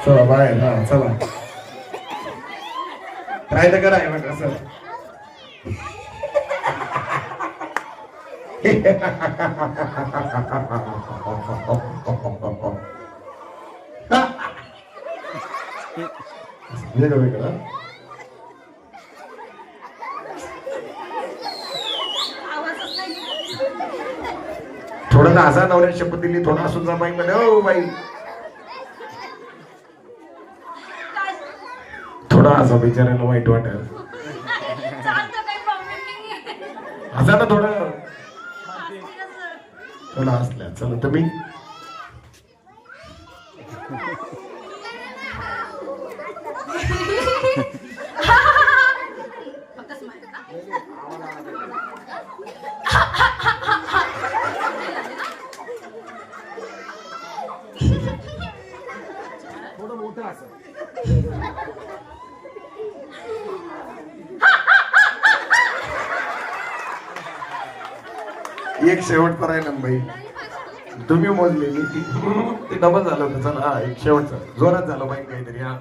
चला बाहेर. हा चला ट्राय तर करा आहे कसं. थोडं हसा. नवऱ्या शपथ दिली थोडा असून जा बाई म्हणे. ओ बाई थोडा हसा बिचारायला वाईट वाटेल. हसा ना थोडं. थोडा हसल्या. चला तुम्ही थोडं मोठं असं. एक शेवट करायला बाई. तुम्ही मोजलेली ती डबल झालं होतं. चला हा एक शेवटचा जोरात झालं बाई काहीतरी. हा